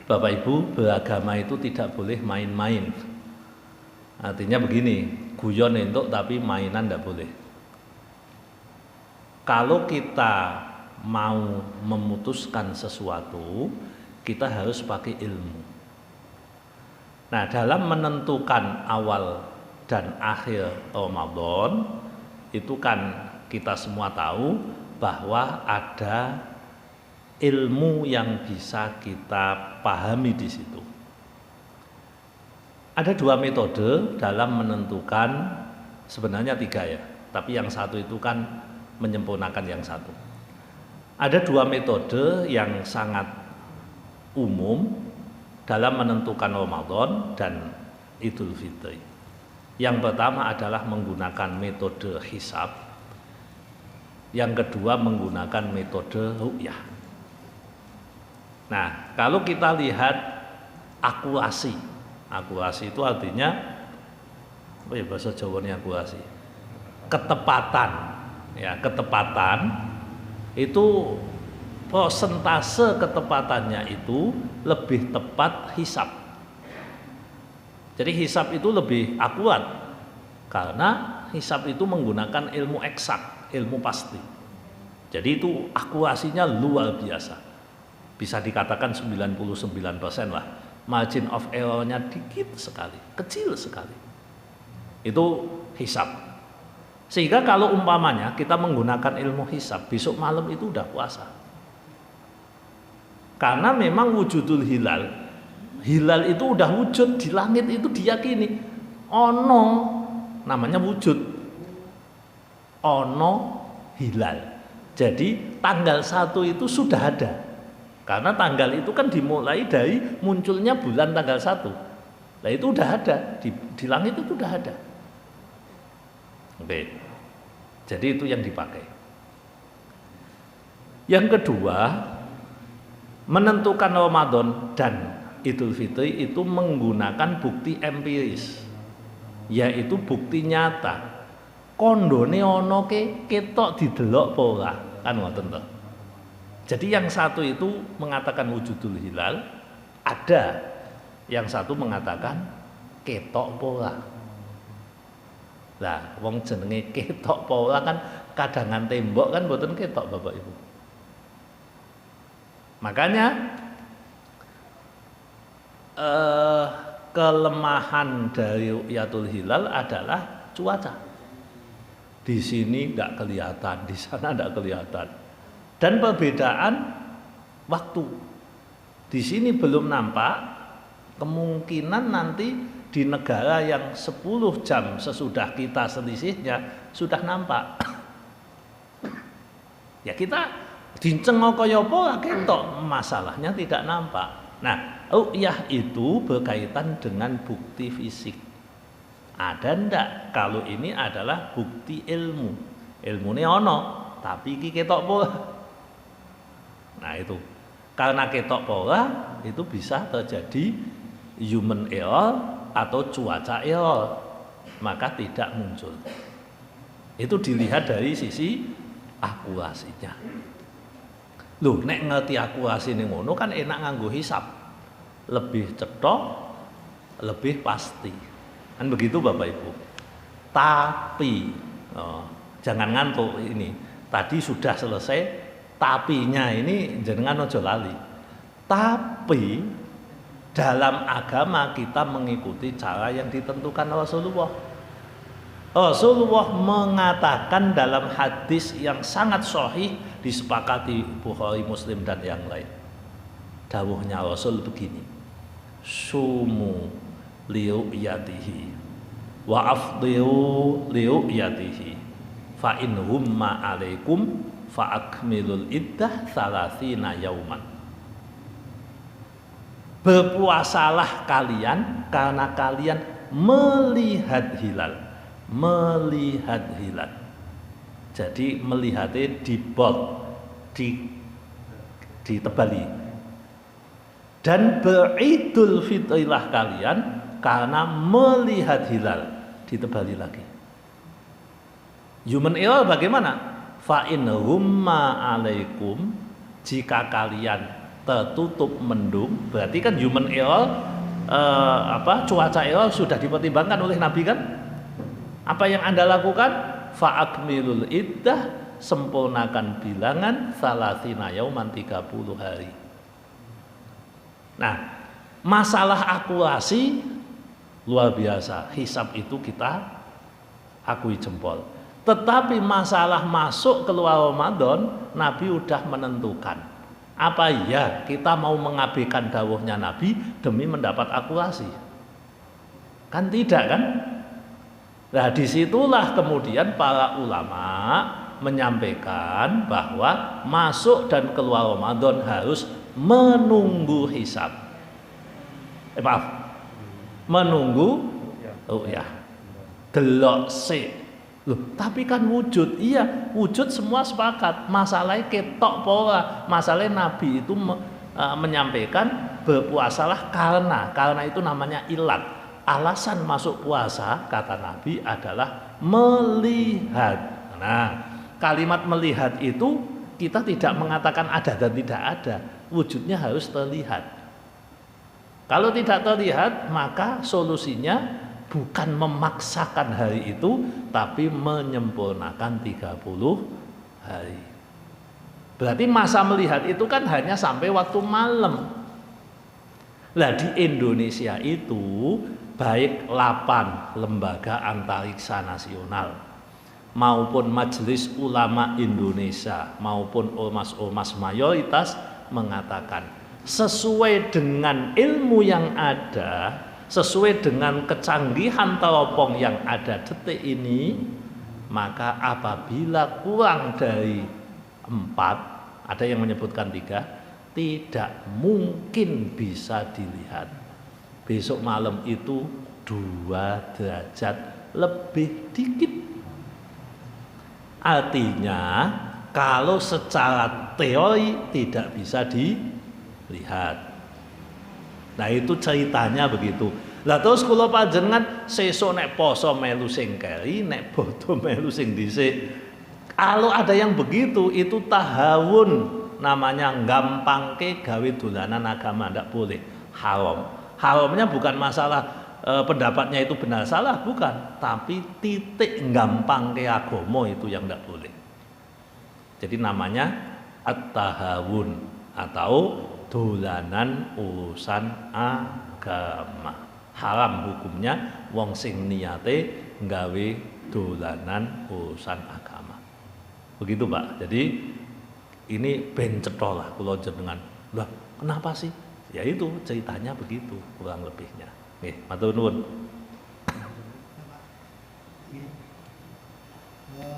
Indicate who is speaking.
Speaker 1: Bapak Ibu, beragama itu tidak boleh main-main. Artinya begini, guyon entuk tapi mainan tidak boleh. Kalau kita mau memutuskan sesuatu, kita harus pakai ilmu. Nah, dalam menentukan awal dan akhir Ramadan, itu kan kita semua tahu bahwa ada ilmu yang bisa kita pahami di situ. Ada dua metode dalam menentukan, sebenarnya tiga ya, tapi yang satu itu kan menyempurnakan yang satu. Ada dua metode yang sangat umum dalam menentukan Ramadan dan Idul Fitri. Yang pertama adalah menggunakan metode hisab, yang kedua menggunakan metode ru'yah. Nah, kalau kita lihat akurasi itu artinya apa ya bahasa Jawanya akurasi? Ketepatan. Ya, ketepatan itu persentase ketepatannya itu lebih tepat hisab. Jadi hisab itu lebih akurat karena hisab itu menggunakan ilmu eksak, ilmu pasti. Jadi itu akurasinya luar biasa. Bisa dikatakan 99% lah. Margin of error-nya dikit sekali, kecil sekali. Itu hisab. Sehingga kalau umpamanya kita menggunakan ilmu hisab, besok malam itu udah puasa. Karena memang wujudul hilal. Hilal itu udah wujud di langit, itu diyakini. Ono namanya wujud. Ono hilal. Jadi tanggal 1 itu sudah ada. Karena tanggal itu kan dimulai dari munculnya bulan tanggal 1. Nah itu udah ada, di langit itu udah ada. Oke. Jadi itu yang dipakai. Yang kedua, menentukan Ramadan dan Idul Fitri itu menggunakan bukti empiris, yaitu bukti nyata. Kondone ono ketok didelok apa ora, kan ngoten to. Jadi yang satu itu mengatakan wujudul hilal, ada yang satu mengatakan ketok pola. Lah, wong jenenge ketok pola kan kadangan tembok kan mboten ketok Bapak Ibu. Makanya kelemahan dari ru'yatul hilal adalah cuaca. Di sini enggak kelihatan, di sana enggak kelihatan. Dan perbedaan waktu. Di sini belum nampak, kemungkinan nanti di negara yang 10 jam sesudah kita selisihnya sudah nampak. Ya kita dincengok kaya apa ketok, masalahnya tidak nampak. Nah, ru'yah itu berkaitan dengan bukti fisik. Ada ndak? Kalau ini adalah bukti ilmu. Ilmune ono, tapi iki ketok pola. Nah itu, karena ketok pola itu bisa terjadi human error atau cuaca error, maka tidak muncul. Itu dilihat dari sisi akurasinya. Loh, nek ngerti akurasi ning ngono kan enak nganggo hisab. Lebih cetok, lebih pasti. Kan begitu Bapak Ibu. Tapi jangan ngantuk ini. Tadi sudah selesai. Tapinya ini jenengan ojo lali. Tapi dalam agama kita mengikuti cara yang ditentukan Rasulullah. Rasulullah mengatakan dalam hadis yang sangat sahih disepakati Bukhari, Muslim dan yang lain. Dawuhnya Rasul begini. Sumu liru'yatihi wa afdiru liru'yatihi fa in humma alaikum fa'akmilul iddah salasina yauman. Berpuasalah kalian karena kalian melihat hilal. Melihat hilal. Jadi melihatnya ditebali. Dan beridul fitrilah kalian karena melihat hilal, ditebali lagi. Human error bagaimana? Fa in humma alaikum, jika kalian tertutup mendung, berarti kan human error, cuaca error sudah dipertimbangkan oleh Nabi kan? Apa yang Anda lakukan? Fa'akmilul iddah, sempurnakan bilangan salatina yauman 30 hari. Nah, masalah akurasi luar biasa. Hisab itu kita akui jempol. Tetapi masalah masuk keluar Ramadan, Nabi udah menentukan. Apa ya kita mau mengabaikan dawuhnya Nabi demi mendapat akurasi? Kan tidak kan? Nah, disitulah kemudian para ulama menyampaikan bahwa masuk dan keluar Ramadan harus menunggu hisab. Menunggu ya. Delok sik. Loh, tapi kan wujud. Iya, wujud semua sepakat. Masalahnya ketok pola. Masalahnya Nabi itu menyampaikan berpuasalah karena itu namanya ilat. Alasan masuk puasa kata Nabi adalah melihat. Nah, kalimat melihat itu kita tidak mengatakan ada dan tidak ada. Wujudnya harus terlihat. Kalau tidak terlihat, maka solusinya bukan memaksakan hari itu, tapi menyempurnakan 30 hari. Berarti masa melihat itu kan hanya sampai waktu malam. Lah di Indonesia itu baik 8 lembaga antariksa nasional maupun Majelis Ulama Indonesia maupun ormas-ormas mayoritas mengatakan sesuai dengan ilmu yang ada, sesuai dengan kecanggihan teropong yang ada detik ini, maka apabila kurang dari 4, ada yang menyebutkan 3, tidak mungkin bisa dilihat. Besok malam itu 2 derajat lebih dikit. Artinya kalau secara teori tidak bisa dilihat. Nah itu ceritanya begitu. Lah terus kula panjenengan sesuk nek poso melu sing keri, nek bodho melu sing dhisik. Kalau ada yang begitu itu tahawun, namanya gampangke gawe dolanan agama, ndak boleh, haram. Haramnya bukan masalah pendapatnya itu benar salah, bukan, tapi titik gampang ke agama itu yang tidak boleh. Jadi namanya at-tahawun atau dolanan urusan agama. Haram hukumnya wong sing niate nggawe dolanan urusan agama. Begitu Pak. Jadi ini ben cetha lah kula jenengan. Lah, kenapa sih? Ya itu ceritanya begitu kurang lebihnya. Matur nuwun.